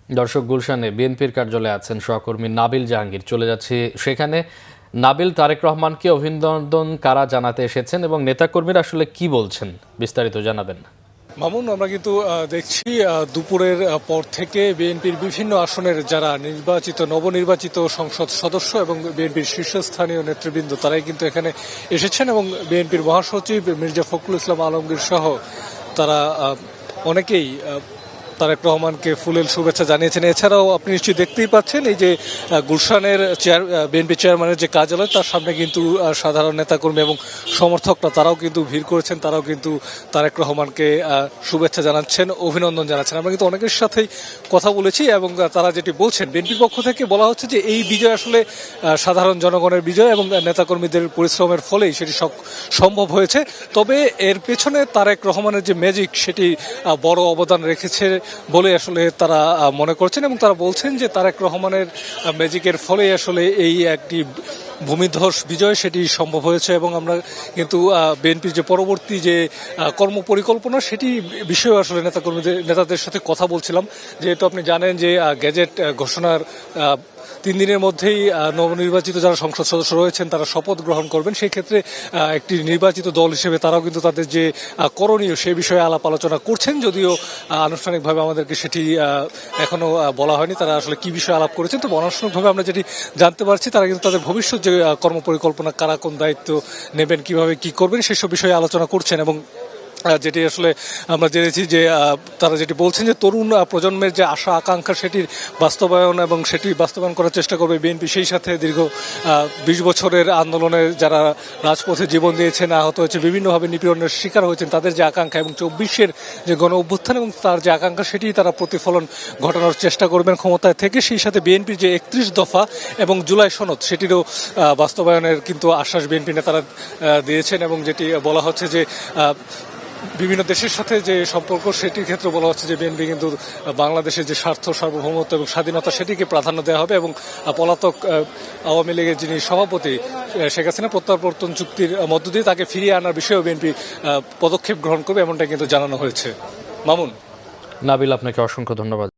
দর্শক, গুলশানে বিএনপির কার্যালয়ে আছেন সহকর্মী নাবিল জাহাঙ্গীর। চলে যাচ্ছি সেখানে। নাবিল, তারেক রহমানকে অভিনন্দন কারা জানাতে এসেছেন এবং নেতাকর্মীরা আসলে কি বলছেন, বিস্তারিত জানাবেন। মামুন, আমরা কিন্তু দেখছি দুপুরের পর থেকে বিএনপির বিভিন্ন আসনের যারা নবনির্বাচিত সংসদ সদস্য এবং বিএনপির শীর্ষস্থানীয় নেতৃবৃন্দ তারাই কিন্তু এখানে এসেছেন এবং বিএনপির মহাসচিব মির্জা ফখরুল ইসলাম আলমগীর সহ তারা অনেকেই তারেক রহমানকে ফুলেল শুভেচ্ছা জানিয়েছেন। এছাড়াও আপনি নিশ্চয়ই দেখতেই পাচ্ছেন এই যে গুলশানের বিএনপি চেয়ারম্যানের যে কার্যালয় তার সামনে কিন্তু সাধারণ নেতাকর্মী এবং সমর্থকরা তারাও কিন্তু ভিড় করেছেন, তারাও কিন্তু তারেক রহমানকে শুভেচ্ছা জানাচ্ছেন, অভিনন্দন জানাচ্ছেন। আমরা কিন্তু অনেকের সাথেই কথা বলেছি এবং তারা যেটি বলছেন, বিএনপির পক্ষ থেকে বলা হচ্ছে যে এই বিজয় আসলে সাধারণ জনগণের বিজয় এবং নেতাকর্মীদের পরিশ্রমের ফলেই সেটি সম্ভব হয়েছে। তবে এর পেছনে তারেক রহমানের যে ম্যাজিক সেটি বড় অবদান রেখেছে বলে আসলে তারা মনে করছেন এবং তারা বলছেন যে তারেক রহমানের ম্যাজিকের ফলে আসলে এই একটি ভূমিধ্বস বিজয় সেটি সম্ভব হয়েছে। এবং আমরা কিন্তু বিএনপির যে পরবর্তী যে কর্মপরিকল্পনা সেটি বিষয়ে আসলে নেতাদের সাথে কথা বলছিলাম। যেহেতু আপনি জানেন যে গেজেট ঘোষণার 3 দিনের মধ্যেই নবনির্বাচিত যারা সংসদ সদস্য রয়েছেন তারা শপথ গ্রহণ করবেন। সেই ক্ষেত্রে একটি নির্বাচিত দল হিসেবে তারাও কিন্তু তাদের যে করণীয় সে বিষয়ে আলাপ আলোচনা করছেন, যদিও আনুষ্ঠানিকভাবে আমাদেরকে সেটি এখনো বলা হয়নি তারা আসলে কি বিষয়ে আলাপ করেছেন। তবে অনানুষ্ঠানিকভাবে আমরা যেটি জানতে পারছি তারা কিন্তু তাদের ভবিষ্যৎ যে কর্মপরিকল্পনা, কারা কোন দায়িত্ব নেবেন, কিভাবে কি করবেন সেসব বিষয়ে আলোচনা করছেন। এবং যেটি আসলে আমরা জেনেছি যে তারা যেটি বলছেন যে তরুণ প্রজন্মের যে আশা আকাঙ্ক্ষা সেটির বাস্তবায়ন এবং সেটি বাস্তবায়ন করার চেষ্টা করবে বিএনপি। সেই সাথে দীর্ঘ 20 বছরের আন্দোলনে যারা রাজপথে জীবন দিয়েছেন, আহত হয়েছে, বিভিন্নভাবে নিপীড়নের শিকার হয়েছেন, তাদের যে আকাঙ্ক্ষা এবং 24-এর যে গণ অভ্যুত্থান এবং তার যে আকাঙ্ক্ষা সেটি তারা প্রতিফলন ঘটানোর চেষ্টা করবেন ক্ষমতায় থেকে। সেই সাথে বিএনপির যে 31 দফা এবং জুলাই সনদ সেটিরও বাস্তবায়নের কিন্তু আশ্বাস বিএনপি নেতারা দিয়েছেন। এবং যেটি বলা হচ্ছে যে বিভিন্ন দেশের সাথে যে সম্পর্ক সেটির ক্ষেত্রে বলা হচ্ছে যে বিএনপি কিন্তু বাংলাদেশের যে স্বার্থ, সার্বভৌমত্ব এবং স্বাধীনতা সেটিকে প্রাধান্য দেওয়া হবে এবং পলাতক আওয়ামী লীগের যিনি সভাপতি শেখ হাসিনা প্রত্যাবর্তন চুক্তির মধ্য দিয়ে তাকে ফিরিয়ে আনার বিষয়েও বিএনপি পদক্ষেপ গ্রহণ করবে এমনটা কিন্তু জানানো হয়েছে। মামুন। নাবিল, আপনাকে অসংখ্য ধন্যবাদ।